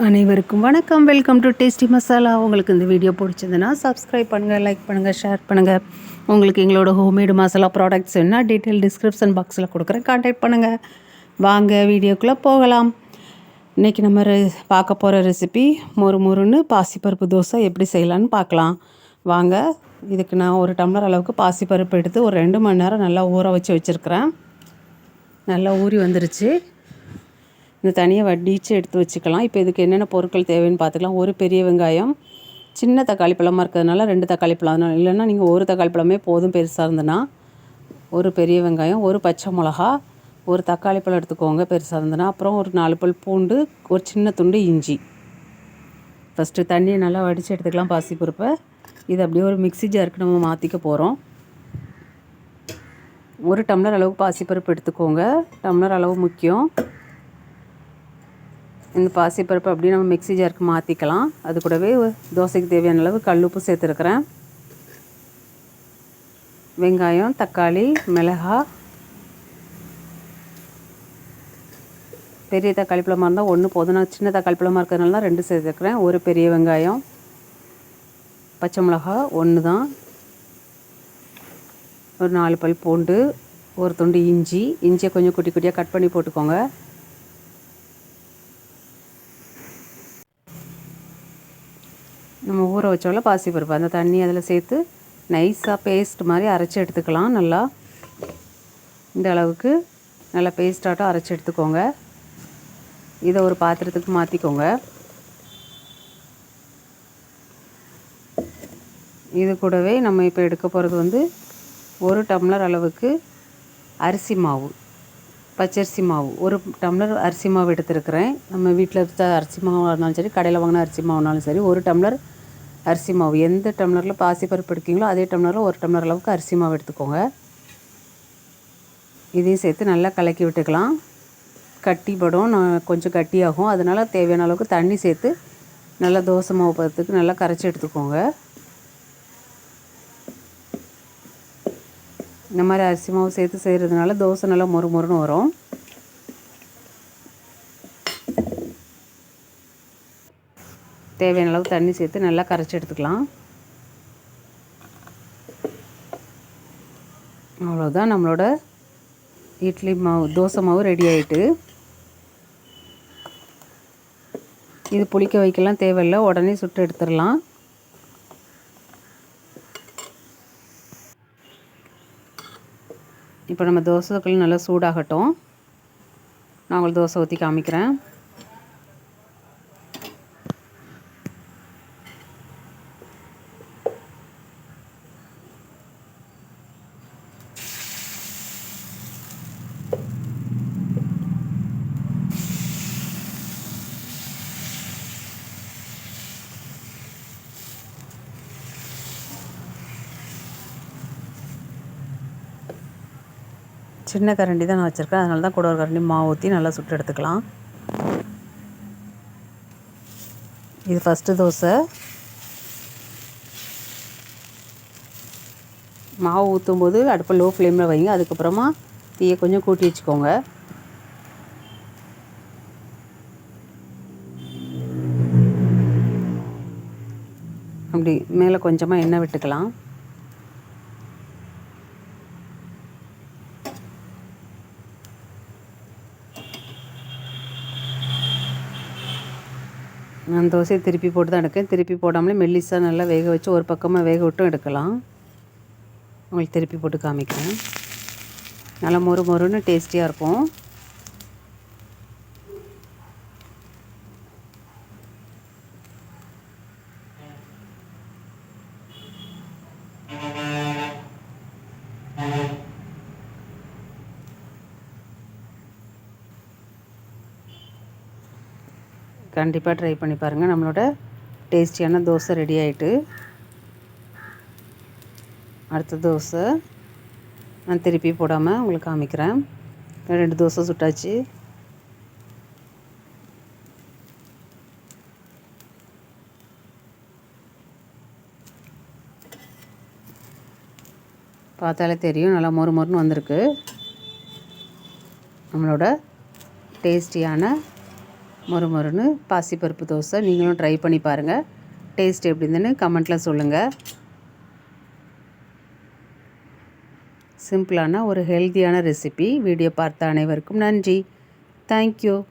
அனைவருக்கும் வணக்கம். Welcome to tasty masala. உங்களுக்கு இந்த வீடியோ பிடிச்சதுன்னா சப்ஸ்கிரைப் பண்ணுங்கள், லைக் பண்ணுங்கள், ஷேர் பண்ணுங்கள். உங்களுக்கு எங்களோட ஹோம்மேடு மசாலா ப்ராடக்ட்ஸ் என்ன டீட்டெயில் டிஸ்கிரிப்ஷன் பாக்ஸில் கொடுக்குறேன், கான்டாக்ட் பண்ணுங்கள். வாங்க வீடியோக்குள்ளே போகலாம். இன்றைக்கி நம்ம பார்க்க போகிற ரெசிபி மொறுன்னு பாசிப்பருப்பு தோசை எப்படி செய்யலான்னு பார்க்கலாம். வாங்க. இதுக்கு நான் ஒரு டம்ளர் அளவுக்கு பாசிப்பருப்பு எடுத்து ஒரு 2 மணி நேரம் நல்லா ஊற வச்சுருக்கிறேன். நல்லா ஊறி வந்துருச்சு. இந்த தனியாக வடித்து எடுத்து வச்சுக்கலாம். இப்போ இதுக்கு என்னென்ன பொருட்கள் தேவைன்னு பார்த்துக்கலாம். ஒரு பெரிய வெங்காயம், சின்ன தக்காளி பழமாக இருக்கிறதுனால 2 தக்காளி பழம், இல்லைன்னா நீங்கள் ஒரு தக்காளி பழமே போதும். பெருசாக இருந்ததுன்னா ஒரு பெரிய வெங்காயம், ஒரு பச்சை மிளகா, ஒரு தக்காளி பழம் எடுத்துக்கோங்க பெருசாக இருந்ததுன்னா. அப்புறம் ஒரு 4 பல் பூண்டு, ஒரு சின்ன துண்டு இஞ்சி. ஃபஸ்ட்டு தண்ணியை நல்லா வடித்து எடுத்துக்கலாம் பாசிப்பருப்பை. இது அப்படியே ஒரு மிக்ஸி ஜாருக்கு நம்ம மாற்றிக்க போகிறோம். ஒரு டம்ளர் அளவுக்கு பாசிப்பருப்பு எடுத்துக்கோங்க. டம்ளர் அளவு முக்கியம். இந்த பாசிப்பருப்பு அப்படியே நம்ம மிக்ஸி ஜாருக்கு மாற்றிக்கலாம். அது கூடவே தோசைக்கு தேவையான அளவு கல்லுப்பு சேர்த்துருக்குறேன். வெங்காயம், தக்காளி, மிளகாய், பெரிய தக்காளி பழமாக இருந்தால் 1 போதும். நான் சின்ன தக்காளி பழமாக இருக்கிறதுனால தான் 2 சேர்த்துருக்குறேன். ஒரு பெரிய வெங்காயம், பச்சை மிளகா 1 தான், ஒரு 4 பல் பூண்டு, ஒரு துண்டு இஞ்சி. இஞ்சியை கொஞ்சம் குட்டி குட்டியாக கட் பண்ணி போட்டுக்கோங்க. நம்ம ஊற வச்சோம்ல பாசிப்பருப்பு, அந்த தண்ணி அதில் சேர்த்து நைஸாக பேஸ்ட் மாதிரி அரைச்சி எடுத்துக்கலாம். நல்லா இந்த அளவுக்கு நல்லா பேஸ்ட்டாட்டம் அரைச்சி எடுத்துக்கோங்க. இதை ஒரு பாத்திரத்துக்கு மாற்றிக்கோங்க. இது கூடவே நம்ம இப்போ எடுக்க போகிறது ஒரு டம்ளர் அளவுக்கு அரிசி மாவு, பச்சரிசி மாவு. ஒரு டம்ளர் அரிசி மாவு எடுத்துருக்கிறேன். நம்ம வீட்டில் இருக்க அரிசி மாவாக இருந்தாலும் சரி, கடையில் வாங்கின அரிசி மாவுனாலும் சரி, ஒரு டம்ளர் அரிசி மாவு. எந்த டம்ளரில் பாசிப்பருப்பு எடுக்கீங்களோ அதே டம்ளரில் ஒரு டம்ளர் அளவுக்கு அரிசி மாவு எடுத்துக்கோங்க. இதையும் சேர்த்து நல்லா கலக்கி விட்டுக்கலாம். கட்டிப்படும், கொஞ்சம் கட்டியாகும். அதனால் தேவையான அளவுக்கு தண்ணி சேர்த்து நல்லா தோசை மாவு பதத்துக்கு நல்லா கரைச்சி எடுத்துக்கோங்க. இந்த மாதிரி அரிசி மாவு சேர்த்து செய்கிறதுனால தோசை நல்லா மொறுன்னு வரும். தேவையான அளவு தண்ணி சேர்த்து நல்லா கரைச்சி எடுத்துக்கலாம். அவ்வளோதான், நம்மளோட இட்லி மாவு தோசை மாவு ரெடி ஆகிட்டு. இது புளிக்க வைக்கலாம் தேவையில்லை, உடனே சுட்டு எடுத்துடலாம். இப்போ நம்ம தோசைக்கல் நல்லா சூடாகட்டும். நான் உங்களுக்கு தோசை ஊற்றி காமிக்கிறேன். சின்ன கரண்டி தான் நான் வச்சுருக்கேன், அதனால தான் கூட ஒரு கரண்டி மாவு ஊற்றி நல்லா சுட்டு எடுத்துக்கலாம். இது ஃபஸ்ட்டு தோசை. மாவு ஊற்றும் போது அடுப்பை லோ ஃப்ளேமில் வைங்க. அதுக்கப்புறமா தீயை கொஞ்சம் கூட்டி வச்சுக்கோங்க. அப்படி மேலே கொஞ்சமாக எண்ணெய் விட்டுக்கலாம். நான் தோசையை திருப்பி போட்டு தான் எடுக்கேன். திருப்பி போடாமலே மெல்லிசாக நல்லா வேக வச்சு ஒரு பக்கமாக வேக விட்டும் எடுக்கலாம். உங்களுக்கு திருப்பி போட்டு காமிக்கிறேன். நல்லா மொறுன்னு டேஸ்டியாக இருக்கும். கண்டிப்பாக ட்ரை பண்ணி பாருங்கள். நம்மளோட டேஸ்டியான தோசை ரெடி ஆகிட்டு. அடுத்த தோசை நான் திருப்பி போடாமல் உங்களுக்கு காமிக்கிறேன். 2 தோசை சுட்டாச்சு. பார்த்தாலே தெரியும், நல்லா மொறுன்னு வந்திருக்கு. நம்மளோட டேஸ்டியான மொறுமொறுன்னு பாசிப்பருப்பு தோசை நீங்களும் ட்ரை பண்ணி பாருங்கள். டேஸ்ட் எப்படி இருந்துன்னு கமெண்ட்டில் சொல்லுங்கள். சிம்பிளான ஒரு ஹெல்த்தியான ரெசிபி. வீடியோ பார்த்த அனைவருக்கும் நன்றி. தேங்க்யூ.